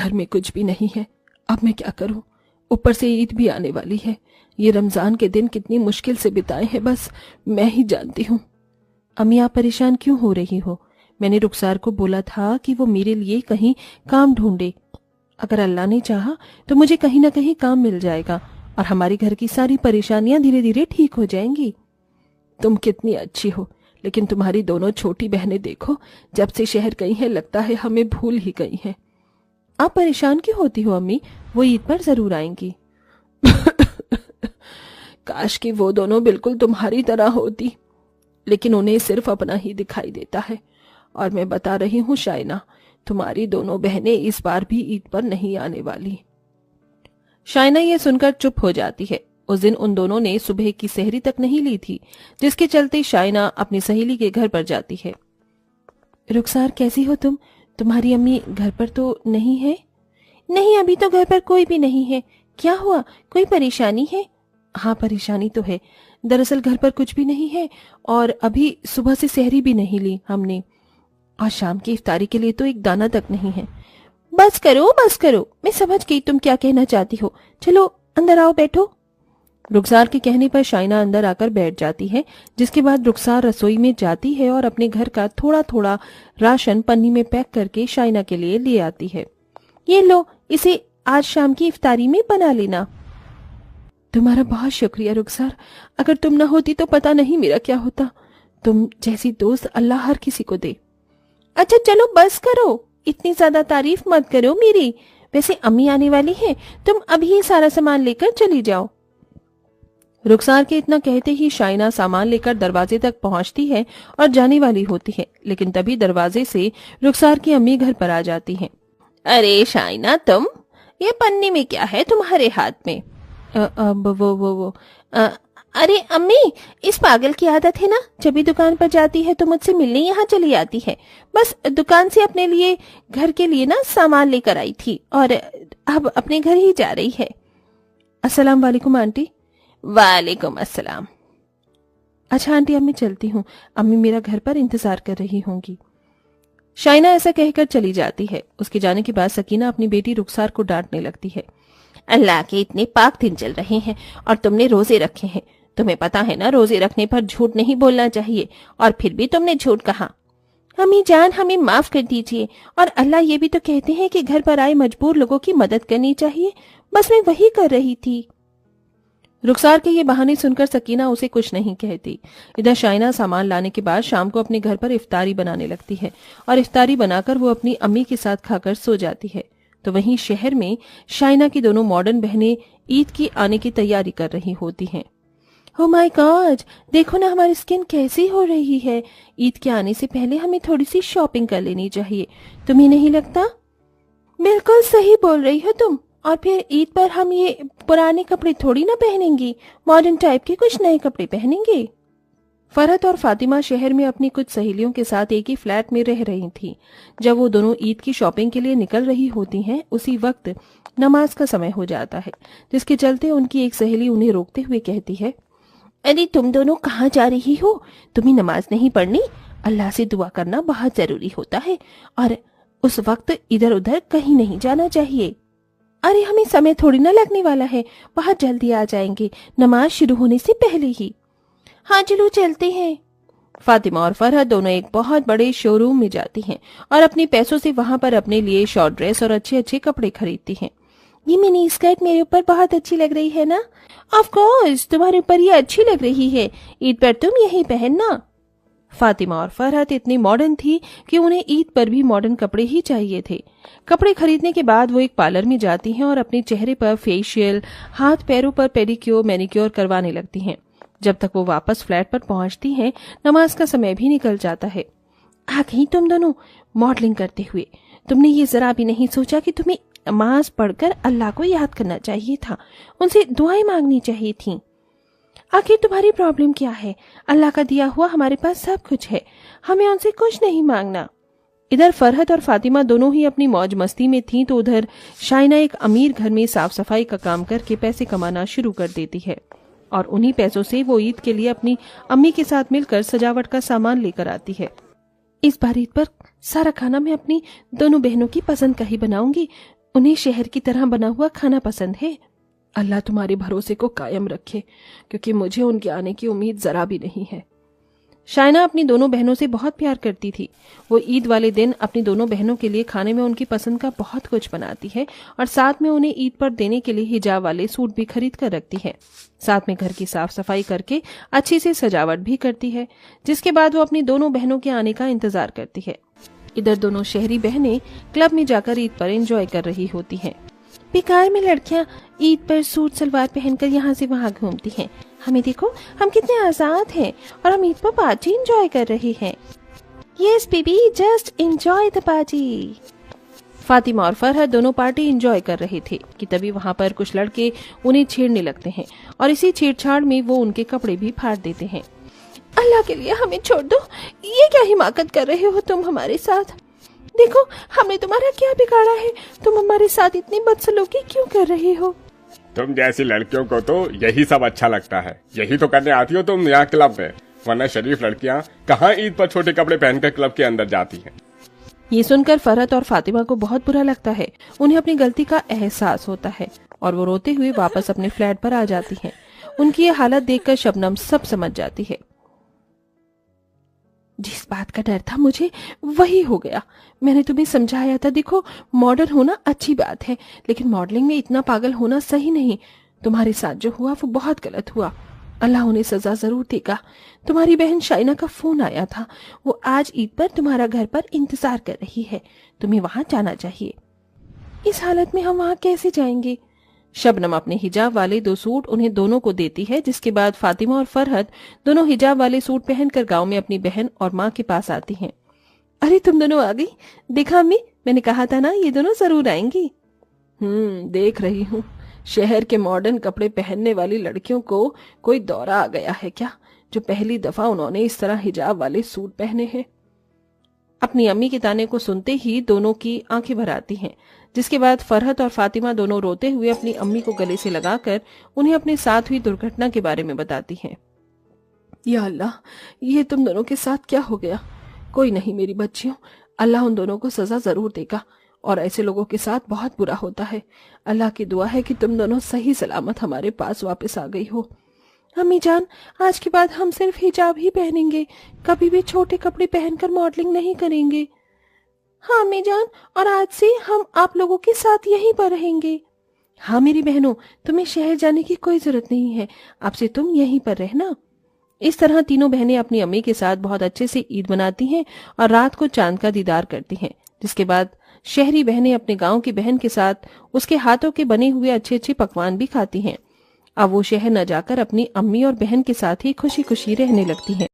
घर में कुछ भी नहीं है। अब मैं क्या करूं? ऊपर से ईद भी आने वाली है। ये रमजान के दिन कितनी मुश्किल से बिताए हैं बस मैं ही जानती हूँ। अम्मी, आप परेशान क्यों हो रही हो? मैंने रुखसार को बोला था कि वो मेरे लिए कहीं काम ढूंढे। अगर अल्लाह ने चाहा तो मुझे कहीं ना कहीं काम मिल जाएगा और हमारे घर की सारी परेशानियां धीरे धीरे ठीक हो जाएंगी। तुम कितनी अच्छी हो, लेकिन तुम्हारी दोनों छोटी बहनें देखो, जब से शहर गई हैं लगता है हमें भूल ही गई हैं। आप परेशान क्यों होती हो अम्मी? वो ईद पर जरूर आएंगी। काश कि वो दोनों बिल्कुल तुम्हारी तरह होती, लेकिन उन्हें सिर्फ अपना ही दिखाई देता है। और मैं बता रही हूँ शाइना, तुम्हारी दोनों बहनें इस बार भी ईद पर नहीं आने वाली। शाइना ये सुनकर चुप हो जाती है। उस दिन उन दोनों ने सुबह की सहरी तक नहीं ली थी, जिसके चलते शाइना अपनी सहेली के घर पर जाती है। रुखसार, कैसी हो तुम? तुम्हारी अम्मी घर पर तो नहीं है? नहीं, अभी तो घर पर कोई भी नहीं है। क्या हुआ, कोई परेशानी है? हाँ, परेशानी तो है। दरअसल घर पर कुछ भी नहीं है और अभी सुबह से सहरी भी नहीं ली हमने। आज शाम की इफ्तारी के लिए तो एक दाना तक नहीं है। बस करो, मैं समझ गई तुम क्या कहना चाहती हो। चलो अंदर आओ, बैठो। रुखसार के कहने पर शाइना अंदर आकर बैठ जाती है, जिसके बाद रुखसार रसोई में जाती है और अपने घर का थोड़ा थोड़ा राशन पन्नी में पैक करके शाइना के लिए ले आती है। ये लो, इसे आज शाम की इफ्तारी में बना लेना। तुम्हारा बहुत शुक्रिया रुखसार, अगर तुम न होती तो पता नहीं मेरा क्या होता। तुम जैसी दोस्त अल्लाह हर किसी को दे। अच्छा चलो बस करो, इतनी ज्यादा तारीफ मत करो मेरी। वैसे अम्मी आने वाली है, तुम अभी सारा सामान लेकर चली जाओ। रुखसार के इतना कहते ही शाइना सामान लेकर दरवाजे तक पहुंचती है और जाने वाली होती है, लेकिन तभी दरवाजे से रुखसार की अम्मी घर पर आ जाती हैं। अरे शाइना, तुम, ये पन्नी में क्या है तुम्हारे हाथ में? अरे अम्मी, इस पागल की आदत है ना, जब भी दुकान पर जाती है तो मुझसे मिलने यहाँ चली आती है। बस दुकान से अपने लिए घर के लिए ना सामान लेकर आई थी और अब अपने घर ही जा रही है। अस्सलाम वालेकुम आंटी। वालेकुम अस्सलाम। अच्छा आंटी, अब मैं चलती हूँ, अम्मी मेरा घर पर इंतजार कर रही होंगी। शाइना ऐसा कहकर चली जाती है। उसके जाने के बाद सकीना अपनी बेटी रुखसार को डांटने लगती है। अल्लाह के इतने पाक दिन चल रहे हैं और तुमने रोजे रखे हैं। तुम्हें पता है ना, रोजे रखने पर झूठ नहीं बोलना चाहिए, और फिर भी तुमने झूठ कहा। अम्मी जान, हमें माफ कर दीजिए। और अल्लाह ये भी तो कहते हैं कि घर पर आए मजबूर लोगों की मदद करनी चाहिए। बस मैं वही कर रही थी। रुखसार के ये बहाने सुनकर सकीना उसे कुछ नहीं कहती। इधर शाइना सामान लाने के बाद शाम को अपने घर पर इफ्तारी बनाने लगती है और इफ्तारी बनाकर वो अपनी अम्मी के साथ खाकर सो जाती है। तो वहीं शहर में शाइना की दोनों मॉडर्न बहनें ईद की आने की तैयारी कर रही होती हैं। ओह माय गॉड, देखो ना हमारी स्किन कैसी हो रही है। ईद के आने से पहले हमें थोड़ी सी शॉपिंग कर लेनी चाहिए, तुम्हें नहीं लगता? बिल्कुल सही बोल रही हो तुम। और फिर ईद पर हम ये पुराने कपड़े थोड़ी ना पहनेंगे, मॉडर्न टाइप के कुछ नए कपड़े पहनेंगे। फरहत और फातिमा शहर में अपनी कुछ सहेलियों के साथ एक ही फ्लैट में रह रही थी। जब वो दोनों ईद की शॉपिंग के लिए निकल रही होती हैं, उसी वक्त नमाज का समय हो जाता है, जिसके चलते उनकी एक सहेली उन्हें रोकते हुए कहती है, अरे तुम दोनों कहाँ जा रही हो? तुम्हें नमाज नहीं पढ़नी? अल्लाह से दुआ करना बहुत जरूरी होता है और उस वक्त इधर उधर कहीं नहीं जाना चाहिए। अरे हमें समय थोड़ी ना लगने वाला है, बहुत जल्दी आ जाएंगे, नमाज शुरू होने से पहले ही। हाँ चलो चलते हैं। फातिमा और फरहत दोनों एक बहुत बड़े शोरूम में जाती हैं और अपने पैसों से वहां पर अपने लिए शॉर्ट ड्रेस और अच्छे अच्छे कपड़े खरीदती हैं। ये मिनी स्कर्ट मेरे ऊपर बहुत अच्छी लग रही है ना? ऑफ कोर्स, तुम्हारे ऊपर ये अच्छी लग रही है, ईद पर तुम यही पहनना। फातिमा और फरहत इतनी मॉडर्न थी कि उन्हें ईद पर भी मॉडर्न कपड़े ही चाहिए थे। कपड़े खरीदने के बाद वो एक पार्लर में जाती हैं और अपने चेहरे पर फेशियल, हाथ पैरों पर पेडिक्योर मैनिक्योर करवाने लगती हैं। जब तक वो वापस फ्लैट पर पहुंचती हैं, नमाज का समय भी निकल जाता है। आ गई तुम दोनों मॉडलिंग करते हुए। तुमने ये जरा भी नहीं सोचा कि तुम्हें नमाज पढ़कर अल्लाह को याद करना चाहिए था, उनसे दुआएं मांगनी चाहिए थी। आखिर तुम्हारी प्रॉब्लम क्या है? अल्लाह का दिया हुआ हमारे पास सब कुछ है, हमें उनसे कुछ नहीं मांगना। इधर फरहत और फातिमा दोनों ही अपनी मौज मस्ती में थीं, तो उधर शाइना एक अमीर घर में साफ सफाई का काम करके पैसे कमाना शुरू कर देती है और उन्हीं पैसों से वो ईद के लिए अपनी अम्मी के साथ मिलकर सजावट का सामान लेकर आती है। इस बार ईद पर सारा खाना मैं अपनी दोनों बहनों की पसंद का ही बनाऊंगी, उन्हें शहर की तरह बना हुआ खाना पसंद है। अल्लाह तुम्हारे भरोसे को कायम रखे, क्योंकि मुझे उनके आने की उम्मीद जरा भी नहीं है। शाइना अपनी दोनों बहनों से बहुत प्यार करती थी। वो ईद वाले दिन अपनी दोनों बहनों के लिए खाने में उनकी पसंद का बहुत कुछ बनाती है और साथ में उन्हें ईद पर देने के लिए हिजाब वाले सूट भी खरीद कर रखती है। साथ में घर की साफ सफाई करके अच्छी से सजावट भी करती है, जिसके बाद वो अपनी दोनों बहनों के आने का इंतजार करती है। इधर दोनों शहरी बहनें क्लब में जाकर ईद पर एंजॉय कर रही होती हैं। बेकार में लड़कियां ईद पर सूट सलवार पहनकर यहाँ से वहाँ घूमती हैं। हमें देखो, हम कितने आजाद हैं और हम ईद पर पार्टी एंजॉय कर रहे हैं। Yes baby, just enjoy the party. Fatima और फरहत दोनों पार्टी एंजॉय कर रहे थे कि तभी वहाँ पर कुछ लड़के उन्हें छेड़ने लगते हैं और इसी छेड़छाड़ में वो उनके कपड़े भी फाड़ देते हैं। अल्लाह के लिए हमें छोड़ दो, ये क्या हिमाकत कर रहे हो तुम हमारे साथ? देखो, हमने तुम्हारा क्या बिगाड़ा है? तुम हमारे साथ इतनी बदसलूकी क्यों कर रहे हो? तुम जैसी लड़कियों को तो यही सब अच्छा लगता है, यही तो करने आती हो तुम यहाँ क्लब में, वरना शरीफ लड़कियाँ कहाँ ईद पर छोटे कपड़े पहनकर क्लब के अंदर जाती हैं। ये सुनकर फरहत और फातिमा को बहुत बुरा लगता है। उन्हें अपनी गलती का एहसास होता है और वो रोते हुए वापस अपने फ्लैट पर आ जाती हैं। उनकी ये हालत देखकर शबनम सब समझ जाती है। जिस बात का डर था मुझे वही हो गया। मैंने तुम्हें समझाया था, देखो मॉडर्न होना अच्छी बात है, लेकिन मॉडलिंग में इतना पागल होना सही नहीं। तुम्हारे साथ जो हुआ वो बहुत गलत हुआ। अल्लाह उन्हें सजा जरूर देगा। तुम्हारी बहन शाइना का फोन आया था, वो आज ईद पर तुम्हारा घर पर इंतजार कर रही है। तुम्हें वहां जाना चाहिए। इस हालत में हम वहां कैसे जाएंगे? शबनम अपने हिजाब वाले 2 सूट उन्हें दोनों को देती है, जिसके बाद फातिमा और फरहत दोनों हिजाब वाले सूट पहनकर गांव में अपनी बहन और माँ के पास आती हैं। अरे तुम दोनों आ गई, देखा अम्मी, मैंने कहा था ना ये दोनों जरूर आएंगी। देख रही हूँ। शहर के मॉडर्न कपड़े पहनने वाली लड़कियों को कोई दौरा आ गया है क्या, जो पहली दफा उन्होंने इस तरह हिजाब वाले सूट पहने हैं। अपनी अम्मी के ताने को सुनते ही दोनों की आंखें भर आती हैं, जिसके बाद फरहत और फातिमा दोनों रोते हुए अपनी अम्मी को गले से लगाकर उन्हें अपने साथ हुई दुर्घटना के बारे में बताती हैं। या अल्लाह, ये तुम दोनों के साथ क्या हो गया? कोई नहीं मेरी बच्चियों, अल्लाह उन दोनों को सजा जरूर देगा और ऐसे लोगों के साथ बहुत बुरा होता है। अल्लाह की दुआ है कि तुम दोनों सही सलामत हमारे पास वापस आ गई हो। अम्मी जान, आज के बाद हम सिर्फ हिजाब ही पहनेंगे, कभी भी छोटे कपड़े पहनकर मॉडलिंग नहीं करेंगे। हाँ अम्मी जान, और आज से हम आप लोगों के साथ यहीं पर रहेंगे। हाँ मेरी बहनों, तुम्हें शहर जाने की कोई जरूरत नहीं है, अब से तुम यहीं पर रहना। इस तरह तीनों बहनें अपनी अम्मी के साथ बहुत अच्छे से ईद मनाती हैं और रात को चांद का दीदार करती हैं, जिसके बाद शहरी बहनें अपने गांव की बहन के साथ उसके हाथों के बने हुए अच्छे अच्छे पकवान भी खाती हैं। अब वो शहर न जाकर अपनी अम्मी और बहन के साथ ही खुशी खुशी रहने लगती हैं।